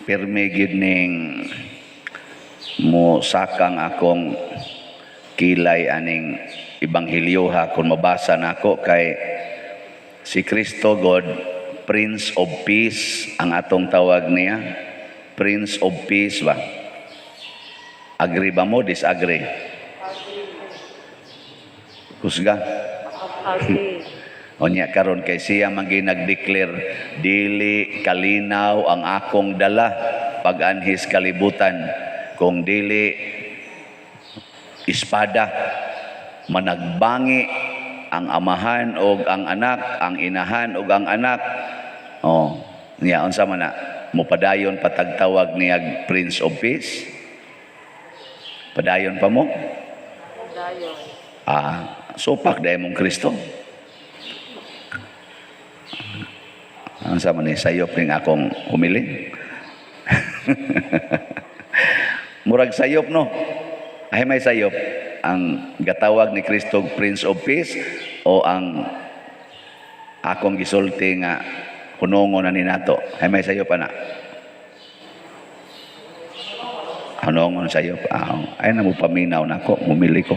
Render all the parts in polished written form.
pirmi gyud ning mo sakang akong kilay aning ebanghelyo ha kung mabasa nako kay si Kristo God Prince of Peace ang atong tawag niya, Prince of Peace ba? Agree ba mo? Disagree? Kusga? Okay. Onya karon kay siya man nag-declare dili kalinaw ang akong dala pag-anhis kalibutan kung dili espada managbangi ang amahan og ang anak, ang inahan og ang anak. Oh, niya unsa man na mopadayon patagtawag niya Prince of Peace? Padayon pa mo? Dayon. Supak dahil mong Kristo. Ang sama ni sayop ning akong humiling. Murag sayop no. Ay may sayop ang gatawag ni Kristo Prince of Peace o ang akong gisulti nga hunongon na ni nato. Ay may sayop na. Hunongon sayop. Ay na mo paminaw nako, mumili ko.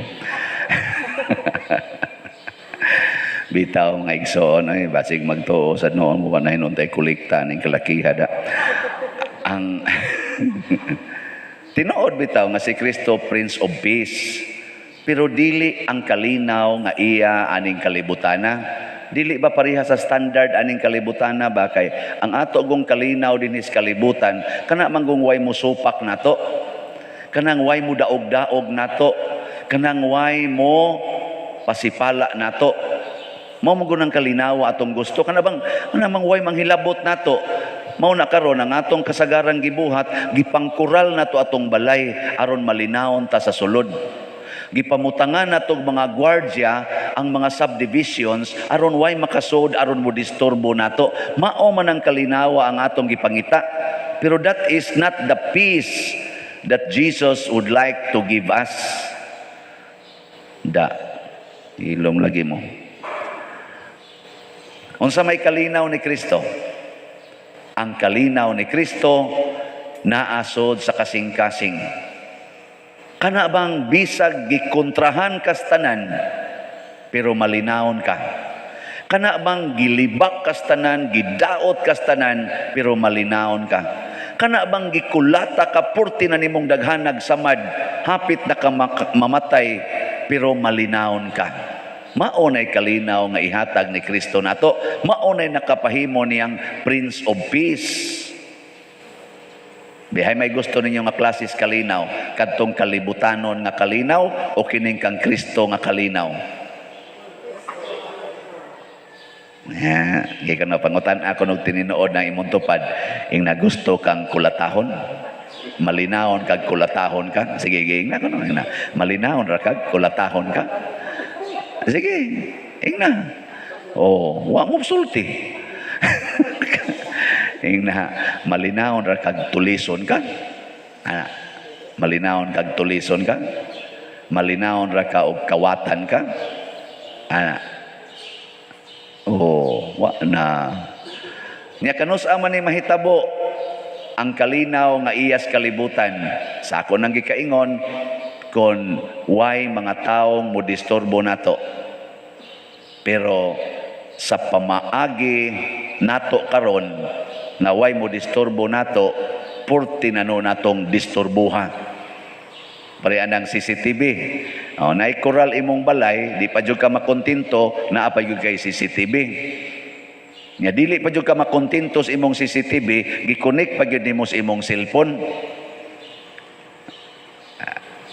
Bitaw nga igsoon ay basig magtuo sa noon mo na hinuntay kulikta ning kalakihada. Ang tinuod bitaw nga si Kristo Prince of Peace. Pero dili ang kalinaw nga iya aning kalibutana. Dili ba pareha sa standard aning kalibutana ba kay ang ato gong kalinaw dinis kalibutan kana manggong way mo supak nato. Kanang way mo daog-daog nato. Kanang way mo pasipala nato. Mao mo gunang kalinawa atong gusto kanabang way manghilabot nato. Mao na karon ang atong kasagarang gibuhat gipangkural nato atong balay aron malinawon ta sa sulod. Gipamutangan nato mga gwardiya ang mga subdivisions aron way makasod aron mo disturbo nato. Mao man ang kalinawa ang atong gipangita. Pero that is not the peace that Jesus would like to give us. Ilom lagi mo. Unsa may kalinaw ni Kristo? Ang kalinaw ni Kristo naasod sa kasing-kasing. Kana bang bisag gikontrahan kas tanan pero malinawon ka? Kana bang gilibak kas tanan, gidaot kas tanan pero malinawon ka? Kana bang gikulata ka purti na nimong daghan nagsamad, hapit na ka mamatay pero malinawon ka? Maunay kalinaw nga ihatag ni Kristo nato. Maunay nakapahimo niyang Prince of Peace. Bihay may gusto ninyo nga klases kalinaw, kadtong kalibutanon nga kalinaw o kining kang Kristo nga kalinaw? Gikan na pangutan ako nung tininood ng imong tupad, ing nagusto kang kulatahon, malinawon kag kulatahon ka. Sige, ging na ko no, malinawon ra kag kulatahon ka. Sige, ing na. Wa mo sulti. Ing na malinawon ra kag tulison ka. Malinawon kag tulison ka. Malinawon ra ka og kawatan ka. Wa na. Nya kanusa man ni mahitabo ang kalinaw nga iyas kalibutan. Sa ako nang gikaingon kon why mga taong mo disturbo nato. Pero sa pamaagi nato karon na why mo disturbo nato, purti na no natong disturbuha. Pare anang CCTV. Naikural imong balay, di pa jud ka makontento, naa pa jud kay CCTV. Nya dili pa jud ka makontento sa imong CCTV, gi-connect pa jud nimo sa imong cellphone.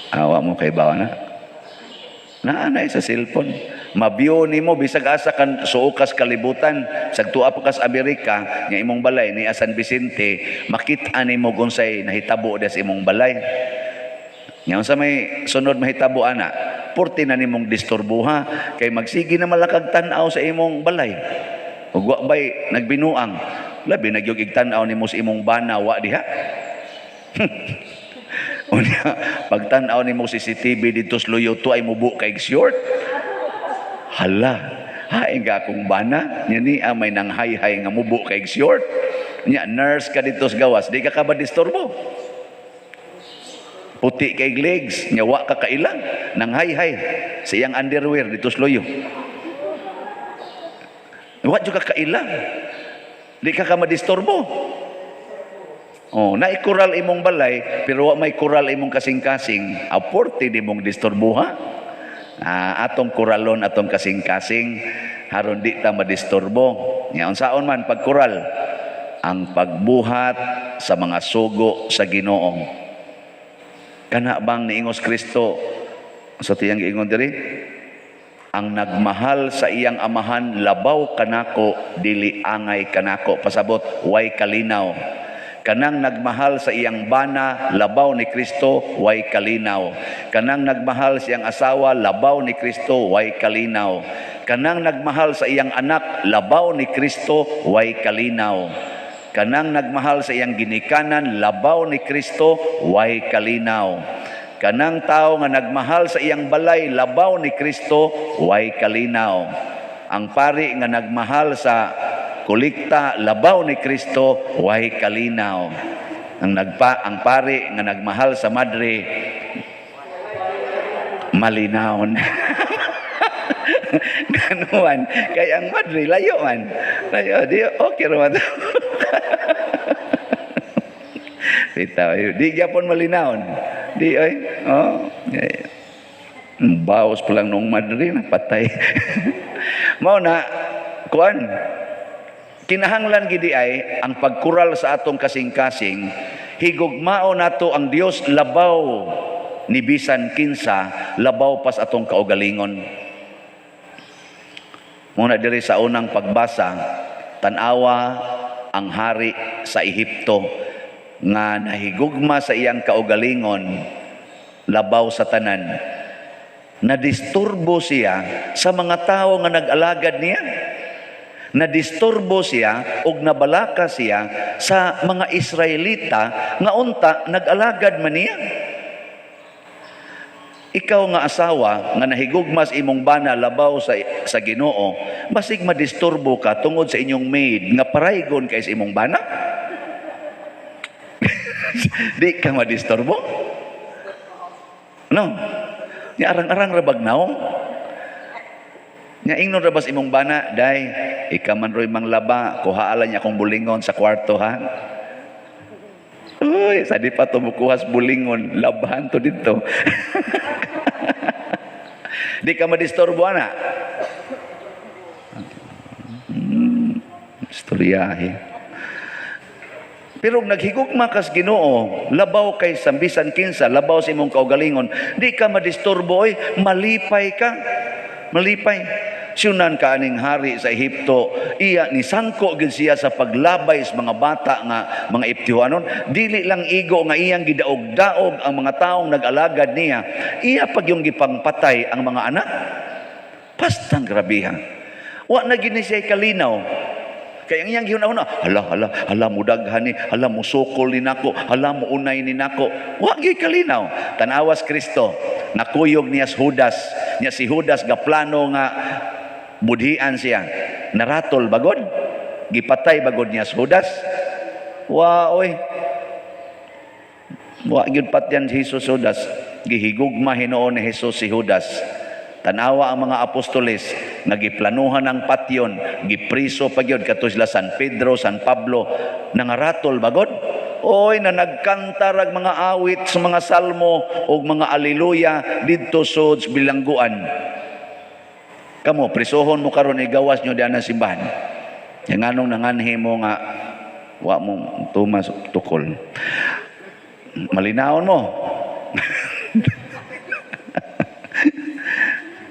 Awa mo kay bawa na. Naanay sa cellphone. Mabiyo nimo bisag asa kan suukas kalibutan. Sagtua pa kas Amerika, nga imong balay ni San Vicente, makita nimo gunsay nahitabo des imong balay. Nya unsa may sunod mahitabo ana? Purti na nimong disturbuha kay magsigi na malakag tan-aw sa imong balay. Ug wa bay nagbinuang. Labi nagyog igtan-aw nimo sa imong bana wa diha. Unya pagtan-aw nimo CCTV dito sa Luyo to ay mubo kay short. Hala, haing ga akong bana, nya ni may nang hay-hay nga mubo kay short. Nya nurse ka dito sa gawas, di ka ka madisturbo. Puti kay legs, nyawa ka kailang, nang hay-hay, sa iyang underwear dito sa loyo. Wa juga kailang. Di ka ka madisturbo. Oh, naikural imong balay, pero wa may kural imong kasing-kasing, aporte di mong disturbuha. Atong kuralon, atong kasing-kasing, haron di ta madisturbo. Nya unsaon man pagkural? Ang pagbuhat sa mga sugo sa Ginoo. Kana bang niingos Kristo sa tiyang giingon diri? Ang nagmahal sa iyang amahan labaw kanako dili angay kanako. Pasabot way kalinaw. Kanang nagmahal sa iyang bana labaw ni Kristo way kalinaw. Kanang nagmahal sa iyang asawa labaw ni Kristo way kalinaw. Kanang nagmahal sa iyang anak labaw ni Kristo way kalinaw. Kanang nagmahal sa iyang ginikanan labaw ni Kristo way kalinaw. Kanang tao nga nagmahal sa iyang balay labaw ni Kristo way kalinaw. Ang pari nga nagmahal sa kolekta labaw ni Kristo way kalinaw. Ang pari nga nagmahal sa madre malinaw. Ganuan kay ang madre layo man. Layo di okay ra man. Di gyapon malinawon. Di ay. Oh. Bawas pa lang nung madre na patay. Mao na kuan. Kinahanglan gidi ay ang pagkural sa atong kasing-kasing, higugmao nato ang Dios labaw ni bisan kinsa, labaw pas atong kaugalingon. Muna diri sa unang pagbasa, tanawa ang hari sa Ehipto nga nahigugma sa iyang kaugalingon labaw sa tanan. Nadisturbo siya sa mga tao nga nag-alagad niya. Nadisturbo siya og nabalaka siya sa mga Israelita nga unta nag-alagad man niya. Ikaw nga asawa nga nahigugmas imong bana labaw sa Ginoo, basig madisturbo ka tungod sa inyong maid nga paraygon kay sa imong bana? Di ka madisturbo? No? Nya arang-arang rabag naong. Nya ingnon rabas imong bana, day, ika man roy manglaba, kuhaalan niya akong bulingon sa kwarto ha. Uy, sa di pa to mukuhas bulingon, labahan to dito. Di ka madisturbo ana. Istoryahe. Pero naghigugma kas Ginoo, labaw kay sambisan kinsa, labaw sa imong kaugalingon, di ka madisturbo oy, malipay ka. Malipay. Siyunan ka aning hari sa Ehipto, iya ni sangko gid siya sa paglabay sa mga bata nga mga Eptihanon. Dili lang igo nga iyang gidaog-daog ang mga taong nag-alagad niya, iya pag yung gipangpatay ang mga anak. Pastang grabiha. Wa na gini siya kalinaw. Kaya ang iyang gihuna-una, hala mo daghan ni, hala mo sukol ni nako, hala mo unay ni nako. Wa gyud kalinaw. Tanawas Kristo, nakuyog niya Judas, niya si Judas ga plano nga budhian siya. Naratol bagod, gipatay bagod niya Judas. Wa oy. Wa gyud patyan si Jesus Judas, gihigugma hinuon ni Jesus si Judas. Tanawa ang mga apostoles, nagiplanuhan ng patyon, gipriso pa gyud kato sila San Pedro, San Pablo, nangaratol bagod. Oy, na nagkantarag mga awit sa mga salmo o mga aleluya didto sa bilangguan. Kamo, prisohon mo karon igawas nyo diyan ang simbahan. Yang anong nanganhi mo nga, wa mo tumas tukol. Malinawon mo.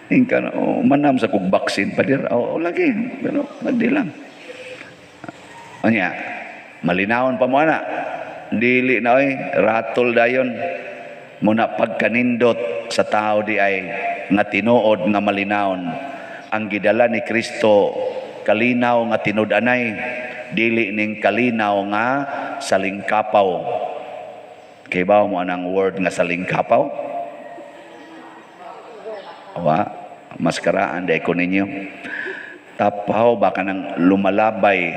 Ingka na, manam sa kong baksin pa dir. Lagi, pero magdi lang. Anya, malinawon pa mo na. Dili na oy, ratol dayon. Muna pagkanindot sa tao di ay nga tinuod nga malinawon. Ang gidala ni Kristo, kalinaw nga tinud-anay, dili ning kalinaw nga salingkapaw. Kay ba mo anang word nga salingkapaw? Awa, maskaraan day ko ninyo. Tapaw baka nang lumalabay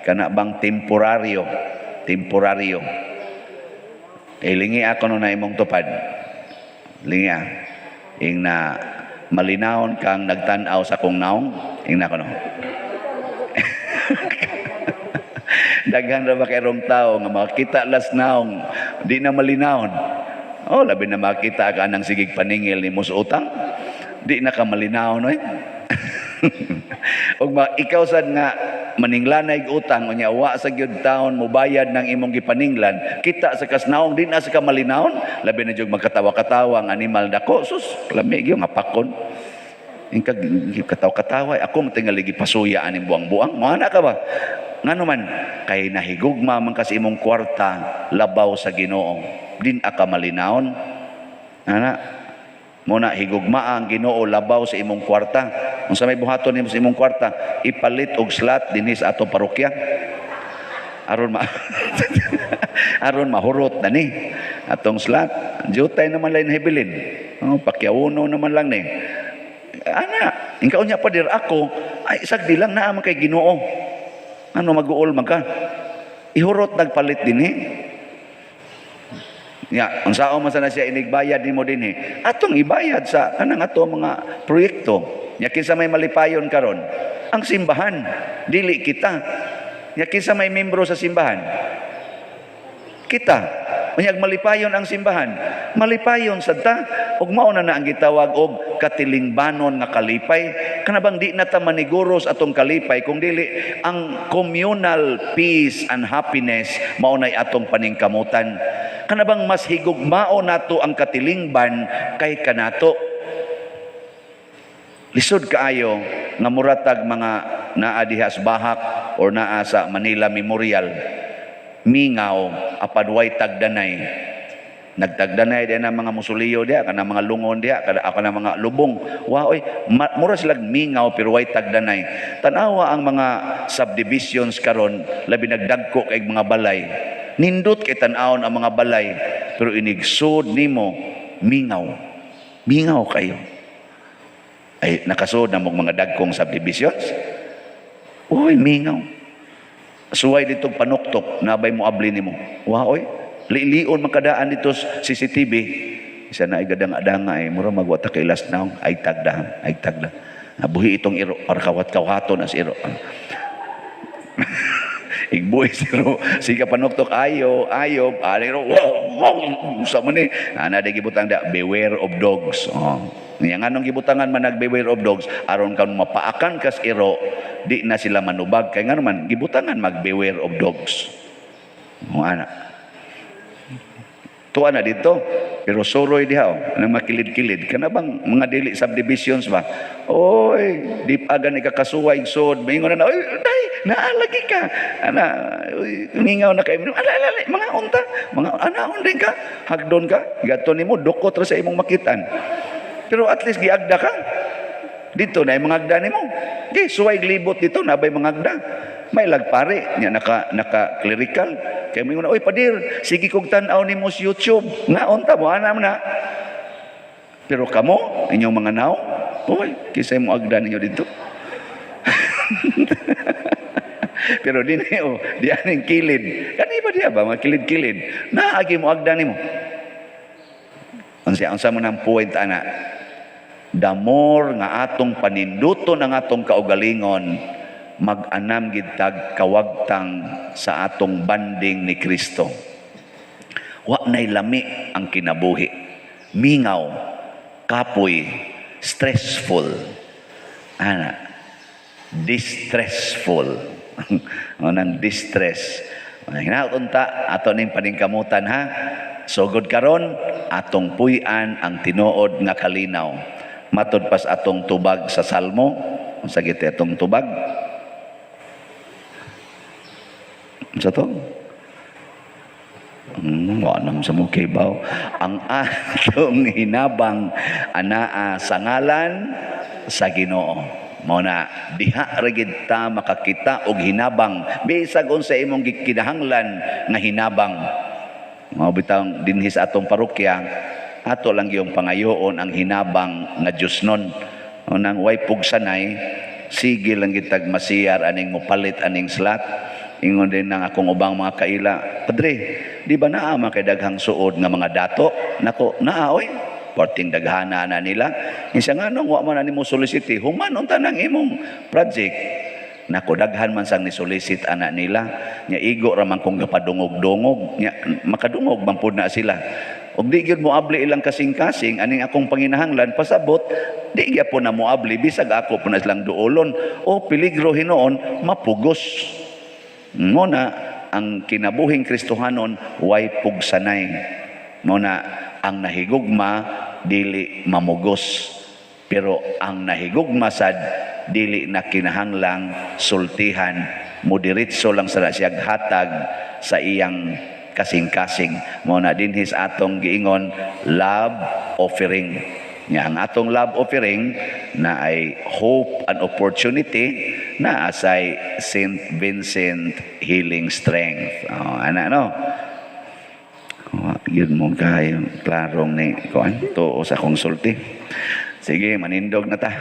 kana bang temporaryo. Lingi ako no na imong tupad. Lingi ing na malinawon kang nagtan-aw sa kong naong, ing na ko no. Daghang ra ba kay rong tao nga makita las naong di na malinawon. Oh, labi na makita ka nang sigig paningil ni sa utang. Di na ka malinawon oy. Og ikaw sad nga maninglanay utang unya wa sa gyud taon mo bayad ng imong gipaninglan, kita sa kasnaong di na sa ka malinawon, labi na jud magkatawa-katawa ang animal dako. Sus, lami gyud nga pakon. Ingkag kataw-katawa ako mo tingali gipasuya aning buang-buang. Mana ka ba? Ngano man kay nahigugma man kasi imong kwarta labaw sa Ginoo. Din aka malinawon. Ana muna higugma ang Ginoo labaw sa imong kwarta. Unsa may buhaton nimo sa imong kwarta, ipalit og slot dinhi sa atong parokya. Aron mahurot na ni atong slot. Jutay naman lain hibilin. Oh, pakyawuno naman lang ni. Ana, ingkaw niya pa dir ako, ay sagdi lang naa man kay Ginoo. Ano mag-uol man ka? Ihurot nagpalit dinhi. Ya, ang sao man sana siya inigbayad nimo dinhi. Atong ibayad sa kanang ato mga proyekto. Ya kinsa may malipayon karon? Ang simbahan, dili kita. Ya kinsa may membro sa simbahan? Kita. Unyag malipayon ang simbahan. Malipayon sad ta ug mao na ang gitawag og katilingbanon nga kalipay. Kanabang di na ta maniguros atong kalipay kung dili ang communal peace and happiness mao nay atong paningkamutan. Kanabang mas higugmao nato ang katilingban kay kanato. Lisod kaayo nga muratag mga naa diha sa Bahak or naa sa Manila Memorial. Mingaw apadway tagdanay. Nagtagdanay din ang mga musuliyo diha, kana mga lungon diha, kana mga lubong. Waoy, mura sila mingaw pero way tagdanay. Tanawa ang mga subdivisions karon, labi nagdagko kay mga balay. Nindot kay tan-awon ang mga balay, pero inigsud nimo mingaw. Mingaw kayo. Ay nakasud na mga dagkong subdivisions. Uy, mingaw. Suway dito panuktok, nabay mo abli nimo. Waoy, lion makadaan dito CCTV. Isa na ay gadang-adanga mura magwata kay last now ay tagda. Nabuhi itong iro para kawat-kawaton as iro. Igbuhi siro siga panuktok ayo aliro sa man ni ana de gibutang da beware of dogs. Niya nganong gibutangan man nag beware of dogs aron kan mapaakan kas iro di na sila manubag kay ngano man gibutangan mag beware of dogs. Mo ana tuwa na dito pero soroy diha na makilid-kilid kana bang mga dili subdivisions ba. Oy di aga ni kakasuway sod mingon na oy day naalagi ka ana ningaw na kay alala mga unta mga anaon din ka hagdon ka gato nimo dukot ra sa imong makitan pero at least giagda ka dito na yung mga agda nimo di suway glibot dito nabay mga agda may lagpare nya naka clerical kay mo na oy padir sige kog tan-aw nimo sa YouTube nga unta mo ana na pero kamo inyong mga naw oy kisay mo agda ninyo dito. Pero din di aning kilid kani ba diya ba mga kilid-kilid naagi mo agda nimo. Unsa mo nang point ana the more nga atong paninduton ang atong kaugalingon mag-anam gid tag kawagtang sa atong banding ni Kristo. Wa nay lami ang kinabuhi. Mingaw, kapoy, stressful. Ana, distressful. Nang distress. Hinaunta ato ning paningkamutan ha. Sugod karon atong puy-an ang tinuod nga kalinaw. Matud pas atong tubag sa Salmo. Unsa gid atong tubag? Sa to? Wanang sa mukibaw. Ang atong hinabang anaa sa ngalan sa Ginoo. Mao na diha ra gid ta makakita og hinabang bisag unsa imong gikinahanglan nga hinabang. Mao bitang dinhi sa atong parokya ato lang yung pangayoon ang hinabang nga Diosnon. Nang way pugsanay sige lang gitag masiyar aning mopalit aning slot Ingon din ng akong ubang mga kaila, Padre, di ba naa man kay daghang suod nga mga dato? Nako, naa oy. Porting daghana na nila. Insa nga nung wa man nimo solicite, human unta nang imong project. Nako, daghan man sang ni solicit ana nila. Nya igo ra man kung gapadungog-dungog, nya makadungog man pud na sila. Og di gyud mo abli ilang kasing-kasing aning akong panginahanglan pasabot, di gyapon na mo abli bisag ako po na silang duolon o peligro hinoon mapugos. Muna ang kinabuhing Kristohanon way pugsanay. Muna ang nahigugma dili mamugos. Pero ang nahigugma sad dili na kinahanglang sultihan, mudiritso lang sa siyag hatag sa iyang kasing-kasing. Muna dinhi sa atong giingon love offering. Nya ang atong love offering na ay hope and opportunity na asay Saint Vincent Healing Strength. Ana no. Yun mo kayo klarong ni kuan to sa konsulti. Sige, manindog na ta.